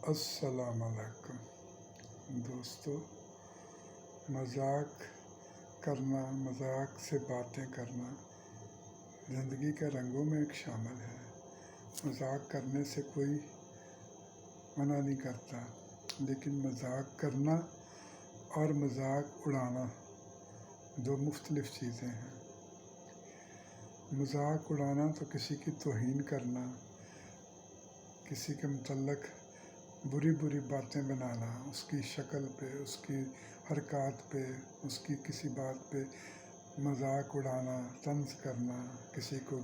السلام علیکم دوستو، مذاق کرنا، مذاق سے باتیں کرنا زندگی کے رنگوں میں ایک شامل ہے۔ مذاق کرنے سے کوئی منع نہیں کرتا، لیکن مذاق کرنا اور مذاق اڑانا دو مختلف چیزیں ہیں۔ مذاق اڑانا تو کسی کی توہین کرنا، کسی کے متعلق بری بری باتیں بنانا، اس کی شکل پہ، اس کی حرکات پہ، اس کی کسی بات پہ مذاق اڑانا، طنز کرنا، کسی کو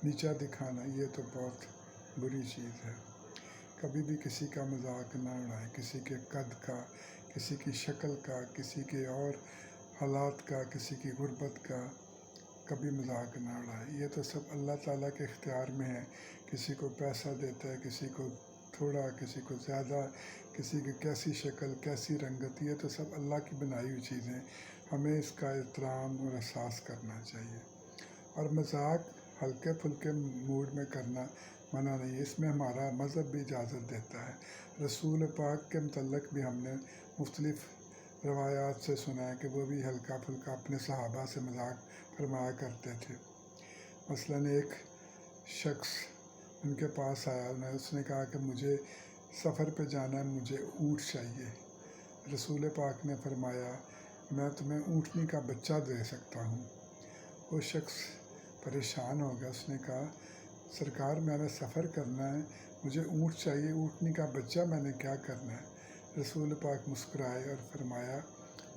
نیچا دکھانا، یہ تو بہت بری چیز ہے۔ کبھی بھی کسی کا مذاق نہ اڑائیں، کسی کے قد کا، کسی کی شکل کا، کسی کے اور حالات کا، کسی کی غربت کا کبھی مذاق نہ اڑائیں۔ یہ تو سب اللہ تعالیٰ کے اختیار میں ہے۔ کسی کو پیسہ دیتا ہے، کسی کو تھوڑا، کسی کو زیادہ، کسی کی کیسی شکل، کیسی رنگت، یہ تو سب اللہ کی بنائی ہوئی چیزیں۔ ہمیں اس کا احترام اور احساس کرنا چاہیے، اور مذاق ہلکے پھلکے موڈ میں کرنا منع نہیں ہے۔ اس میں ہمارا مذہب بھی اجازت دیتا ہے۔ رسول پاک کے متعلق بھی ہم نے مختلف روایات سے سنا ہے کہ وہ بھی ہلکا پھلکا اپنے صحابہ سے مذاق فرمایا کرتے تھے۔ مثلاً ایک شخص ان کے پاس آیا، اس نے کہا کہ مجھے سفر پہ جانا ہے، مجھے اونٹ چاہیے۔ رسول پاک نے فرمایا، میں تمہیں اونٹنی کا بچہ دے سکتا ہوں۔ وہ شخص پریشان ہو گیا، اس نے کہا سرکار میں نے سفر کرنا ہے، مجھے اونٹ چاہیے، اونٹنی کا بچہ میں نے کیا کرنا ہے؟ رسول پاک مسکرائے اور فرمایا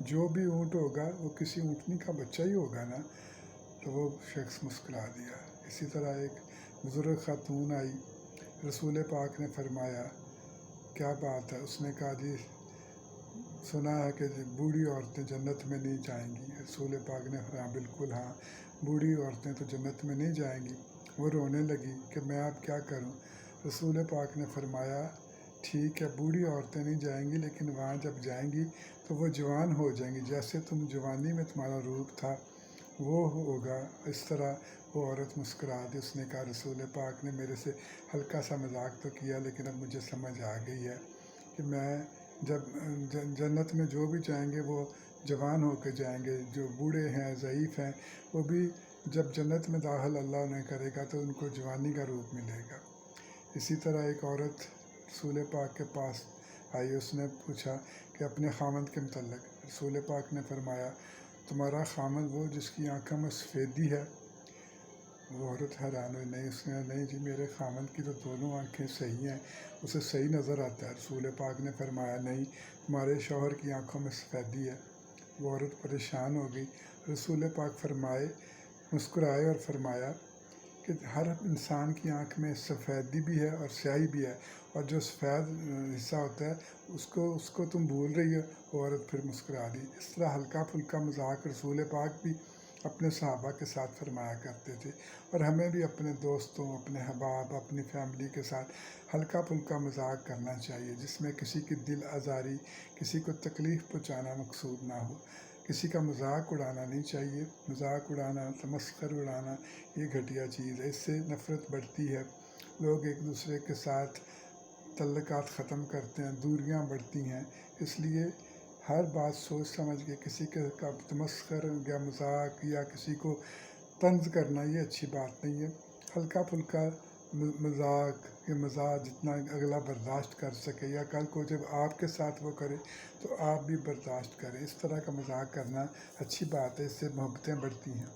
جو بھی اونٹ ہوگا وہ کسی اونٹنی کا بچہ ہی ہوگا نا۔ تو وہ شخص مسکرا دیا۔ اسی طرح ایک بزرگ خاتون آئی، رسول پاک نے فرمایا کیا بات ہے؟ اس نے کہا جی سنا ہے کہ بوڑھی عورتیں جنت میں نہیں جائیں گی۔ رسول پاک نے فرمایا بالکل ہاں، بوڑھی عورتیں تو جنت میں نہیں جائیں گی۔ وہ رونے لگی کہ میں اب کیا کروں؟ رسول پاک نے فرمایا ٹھیک ہے، بوڑھی عورتیں نہیں جائیں گی، لیکن وہاں جب جائیں گی تو وہ جوان ہو جائیں گی، جیسے تم جوانی میں تمہارا روپ تھا وہ ہوگا۔ اس طرح وہ عورت مسکرا دی۔ اس نے کہا رسول پاک نے میرے سے ہلکا سا مذاق تو کیا، لیکن اب مجھے سمجھ آ گئی ہے کہ میں جب جنت میں جو بھی جائیں گے وہ جوان ہو کے جائیں گے، جو بوڑھے ہیں، ضعیف ہیں، وہ بھی جب جنت میں داخل اللہ انہیں کرے گا تو ان کو جوانی کا روپ ملے گا۔ اسی طرح ایک عورت رسول پاک کے پاس آئی، اس نے پوچھا کہ اپنے خاوند کے متعلق۔ رسول پاک نے فرمایا تمہارا خاوند وہ جس کی آنکھوں میں سفیدی ہے؟ وہ عورت حیران ہوئی، نہیں جی، میرے خاوند کی تو دونوں آنکھیں صحیح ہیں، اسے صحیح نظر آتا ہے۔ رسول پاک نے فرمایا نہیں، تمہارے شوہر کی آنکھوں میں سفیدی ہے۔ وہ عورت پریشان ہو گئی۔ رسول پاک مسکرائے اور فرمایا کہ ہر انسان کی آنکھ میں سفیدی بھی ہے اور سیاہی بھی ہے، اور جو سفید حصہ ہوتا ہے اس کو تم بھول رہی ہو۔ وہ عورت پھر مسکرا دی۔ اس طرح ہلکا پھلکا مذاق رسول پاک بھی اپنے صحابہ کے ساتھ فرمایا کرتے تھے، اور ہمیں بھی اپنے دوستوں، اپنے احباب، اپنی فیملی کے ساتھ ہلکا پھلکا مذاق کرنا چاہیے، جس میں کسی کی دل آزاری، کسی کو تکلیف پہنچانا مقصود نہ ہو۔ کسی کا مذاق اڑانا نہیں چاہیے۔ مذاق اڑانا، تمسخر اڑانا یہ گھٹیا چیز ہے، اس سے نفرت بڑھتی ہے، لوگ ایک دوسرے کے ساتھ تعلقات ختم کرتے ہیں، دوریاں بڑھتی ہیں۔ اس لیے ہر بات سوچ سمجھ کے، کسی کا تمسخر یا مذاق یا کسی کو طنز کرنا یہ اچھی بات نہیں ہے۔ ہلکا پھلکا مذاق یا مزاح جتنا اگلا برداشت کر سکے، یا کل کو جب آپ کے ساتھ وہ کرے تو آپ بھی برداشت کریں، اس طرح کا مذاق کرنا اچھی بات ہے، اس سے محبتیں بڑھتی ہیں۔